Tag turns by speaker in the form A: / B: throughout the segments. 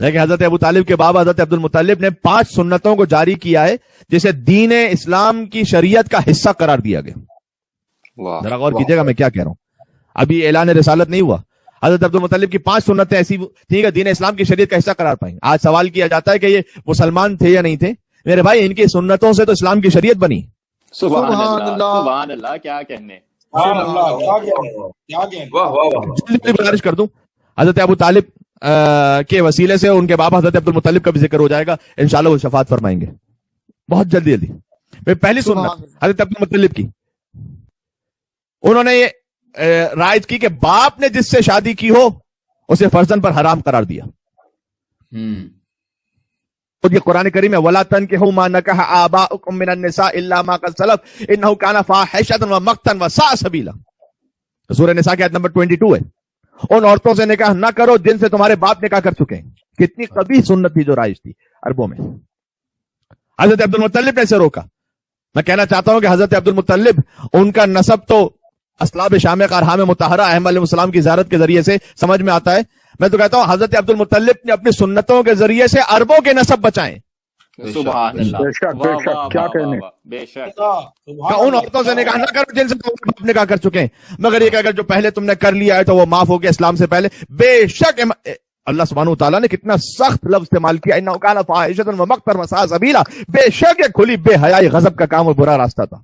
A: لیکن حضرت ابو طالب کے بابا حضرت عبد المطلب نے 5 سنتوں کو جاری کیا ہے جسے دین اسلام کی شریعت کا حصہ قرار دیا گیا. ذرا غور کیجیے گا میں کیا کہہ رہا ہوں. ابھی اعلان رسالت نہیں ہوا, حضرت عبد المطلب کی 5 سنتیں ایسی ٹھیک ہے دین اسلام کی شریعت کا حصہ قرار پائیں. آج سوال کیا جاتا ہے کہ یہ مسلمان تھے یا نہیں تھے. میرے بھائی ان کی سنتوں سے تو اسلام کی شریعت بنی.
B: سبحان اللہ, سبحان اللہ, کیا کہنے,
A: گزارش کر دوں حضرت ابو طالب کے وسیلے سے ان کے بابا حضرت عبد المطلب کا بھی ذکر ہو جائے گا انشاءاللہ, وہ شفاعت فرمائیں گے بہت جلدی جلدی. پہلی سنت حضرت عبد المطلب کی, انہوں نے یہ رائج کی کہ باپ نے جس سے شادی کی ہو اسے فرزند پر حرام قرار دیا. اور یہ قرآن کریم ہے وَلَا تَنْكِحُوا مَا نَكَحَ آبَاؤُكُم مِّنَ النِّسَاءِ إِلَّا مَا قَدْ سَلَفَ إِنَّهُ كَانَ فَاحِشَةً وَمَقْتًا وَسَاءَ سَبِيلًا. سورہ نساء کی آیت نمبر 22 ہے. ان عورتوں سے نکاح نہ کرو جن سے تمہارے باپ نکاح کر چکے ہیں. کتنی قبیح سنت تھی جو رائج تھی عربوں میں. حضرت عبد المطلب نے اسے روکا. میں کہنا چاہتا ہوں کہ حضرت عبد المطلب ان کا نسب تو اسلاب شامخ ارحام مطہرہ احمد علیہ السلام کی زیارت کے ذریعے سے سمجھ میں آتا ہے. میں تو کہتا ہوں حضرت عبد المطلب نے اپنی سنتوں کے ذریعے سے عربوں کے نسب بچائیں.
B: سبحان اللہ,
C: بے شک بے شک, کیا کہنے,
B: بے شک.
A: ان عورتوں سے نکاح نہ کرو جن سے تم باپ نکاح کر چکے ہیں, مگر یہ کہ اگر جو پہلے تم نے کر لیا ہے تو وہ معاف ہو گیا اسلام سے پہلے. بے شک اللہ سبحانہ وتعالیٰ نے کتنا سخت لفظ استعمال کیا, انہ کان فاحشۃ ومقتا وساء سبیلا. بے شک یہ کھلی بے حیائی غضب کا کام اور برا راستہ تھا.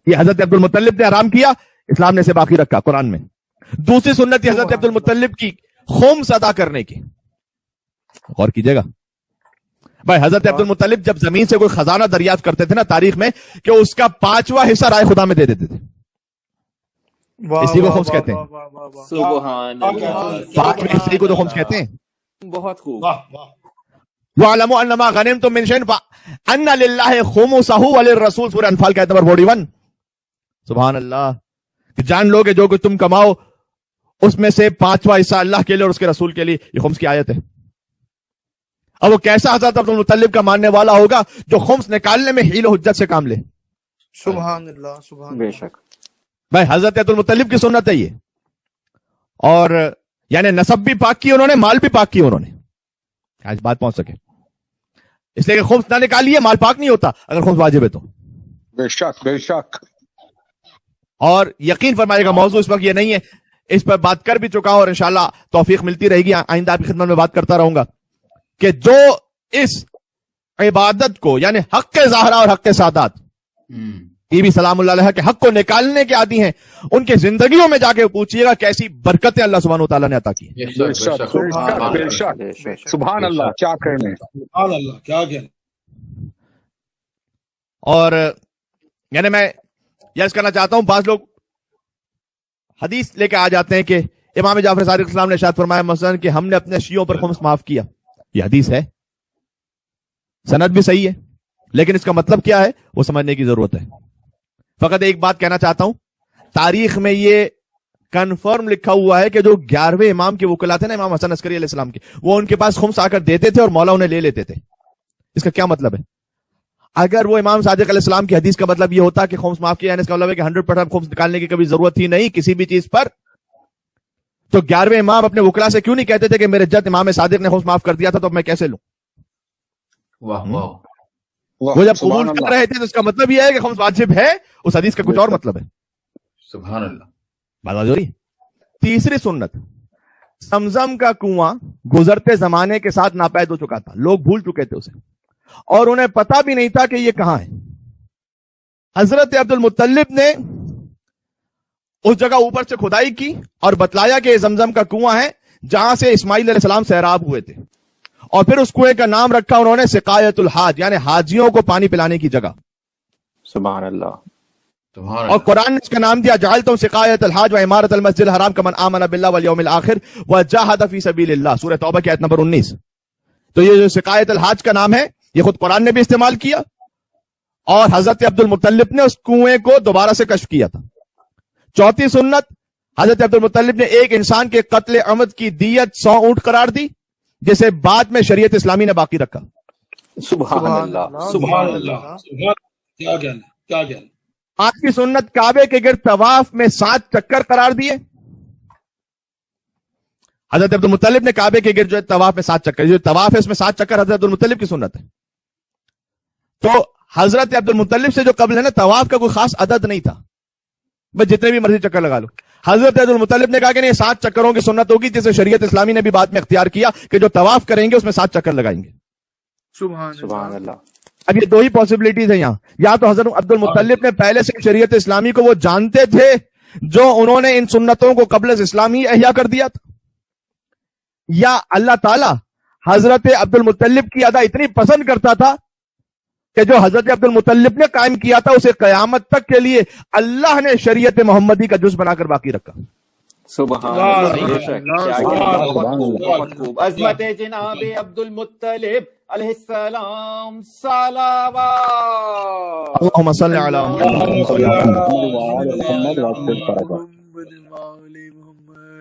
A: یہ حضرت عبد المطلب نے حرام کیا, اسلام نے اسے باقی رکھا قرآن میں. دوسری سنت تھی حضرت عبد المطلب کی خمس ادا کرنے کی. غور کیجیے گا بھائی, حضرت عبد المطلب جب زمین سے کوئی خزانہ دریافت کرتے تھے نا تاریخ میں, کہ اس کا 5واں حصہ رائے خدا میں دے دیتے تھے. اسی کو خمس کہتے ہیں.
B: سبحان اللہ,
A: 5ویں حصے کو تو خمس کہتے ہیں.
B: بہت خوب.
A: وَاعْلَمُوا أَنَّ مَا غَنِمْتُم مِّن شَيْءٍ فَأَنَّ لِلَّهِ خُمُسَهُ وَلِلرَّسُولِ سورہ انفال کا آیت نمبر 41. سبحان اللہ, کہ جان لو کہ جو کچھ تم کماؤ اس میں سے 5واں حصہ اللہ کے لیے اور اس کے رسول کے لیے. یہ خمس کی آیت ہے. اب وہ کیسا حضرت عبد المطلب کا ماننے والا ہوگا جو خمس نکالنے میں حیل و حجت سے کام لے.
D: سبحان اللہ, سبحان
B: بے شک.
A: بھائی حضرت عبد المطلب کی سنت ہے یہ, اور یعنی نسب بھی پاک کی انہوں نے, مال بھی پاک کی انہوں نے. آج بات پہنچ سکے, اس لیے کہ خمس نہ نکالیے مال پاک نہیں ہوتا اگر خمس واجب ہے تو.
C: بے شک بے شک.
A: اور یقین فرمائے گا موضوع اس وقت یہ نہیں ہے, اس پر بات کر بھی چکا ہوں اور انشاءاللہ توفیق ملتی رہے گی, آئندہ آپ کی خدمت میں بات کرتا رہوں گا کہ جو اس عبادت کو یعنی حق ظاہرہ اور حق سادات یہ بھی سلام اللہ علیہ کے حق کو نکالنے کے عادی ہیں, ان کی زندگیوں میں جا کے پوچھئے گا کیسی برکتیں اللہ سبحانہ وتعالی نے عطا کی.
C: سبحان اللہ, کیا کہنے,
D: سبحان اللہ, کیا کہنے.
A: اور یعنی میں یس کرنا چاہتا ہوں, بعض لوگ حدیث لے کے آ جاتے ہیں کہ امام جعفر صادق السلام نے ارشاد فرمایا مثلا کہ ہم نے اپنے شیعوں پر خمس معاف کیا. یہ حدیث ہے, سند بھی صحیح ہے, لیکن اس کا مطلب کیا ہے وہ سمجھنے کی ضرورت ہے. فقط ایک بات کہنا چاہتا ہوں, تاریخ میں یہ کنفرم لکھا ہوا ہے کہ جو 11ویں امام کے وکلا تھے نا امام حسن عسکری علیہ السلام کے, وہ ان کے پاس خمس آ کر دیتے تھے اور مولا انہیں لے لیتے تھے. اس کا کیا مطلب ہے؟ اگر وہ امام صادق علیہ السلام کی حدیث کا مطلب یہ ہوتا کہ خمس معاف کیا, یعنی اس کا مطلب ہے کہ 100% خمس نکالنے کی کبھی ضرورت ہی نہیں کسی بھی چیز پر, تو 11ویں امام اپنے وکلا سے کیوں نہیں کہتے تھے کہ میرے جد امام صادق نے خمس معاف کر دیا تھا تو میں کیسے لوں؟ وہ جب قبول کر رہے تھے تو اس کا مطلب یہ ہے کہ خمس واجب ہے, اس حدیث کا کچھ اور مطلب ہے.
B: سبحان اللہ.
A: بات ہو رہی. تیسری سنت, زمزم کا کنواں گزرتے زمانے کے ساتھ ناپید ہو چکا تھا, لوگ بھول چکے تھے اسے اور انہیں پتا بھی نہیں تھا کہ یہ کہاں ہے. حضرت عبد المطلب نے اس جگہ اوپر سے کھدائی کی اور بتلایا کہ یہ زمزم کا کنواں ہے جہاں سے اسماعیل علیہ السلام سیراب ہوئے تھے, اور پھر اس کنویں کا نام رکھا انہوں نے سقایت الحاج, یعنی حاجیوں کو پانی پلانے کی جگہ.
B: سبحان اللہ.
A: اور قرآن نے اس کا نام دیا جعلتم سقایت الحاج و عمارت المسجد الحرام کمن آمن باللہ والیوم الآخر وجاہد فی سبیل اللہ, سورہ توبہ کی آیت نمبر 19. تو یہ جو سقایت الحاج کا نام ہے یہ خود قرآن نے بھی استعمال کیا, اور حضرت عبد المطلب نے اس کنویں کو دوبارہ سے کشف کیا تھا. چوتھی سنت, حضرت عبد المطلب نے ایک انسان کے قتل عمد کی دیت 100 اونٹ قرار دی, جسے بعد میں شریعت اسلامی نے باقی رکھا.
B: سبحان اللہ,
D: سبحان اللہ, کیا کہنے, کیا کہنے.
A: آج کی سنت, کعبے کے گرد طواف میں 7 چکر قرار دیے. حضرت عبد المطلب نے کعبے کے گرد جو ہے طواف میں 7 چکر، جو طواف ہے اس میں 7 چکر حضرت عبد المطلب کی سنت ہے. تو حضرت عبد المطلب سے جو قبل ہے نا طواف کا کوئی خاص عدد نہیں تھا، بس جتنے بھی مرضی چکر لگا لو. حضرت عبد المطلب نے کہا کہ نہیں 7 چکروں کی سنت ہوگی، جسے شریعت اسلامی نے بھی بعد میں اختیار کیا کہ جو طواف کریں گے اس میں 7 چکر لگائیں گے.
B: سبحان اللہ.
A: اب یہ 2 ہی پاسبلٹیز ہیں یہاں، یا تو حضرت عبد المطلب نے پہلے سے شریعت اسلامی کو وہ جانتے تھے جو انہوں نے ان سنتوں کو قبل از اسلامی احیا کر دیا تھا، یا اللہ تعالی حضرت عبد المطلب کی ادا اتنی پسند کرتا تھا کہ جو حضرت عبد المطلب نے قائم کیا تھا اسے قیامت تک کے لیے اللہ نے شریعت محمدی کا جز بنا کر باقی رکھا.
B: سبحان اللہ. بے شک بہت خوب. عظمت جناب عبد المطلب علیہ السلام. صلوات.
A: اللہم صلی علی محمد.
C: محمد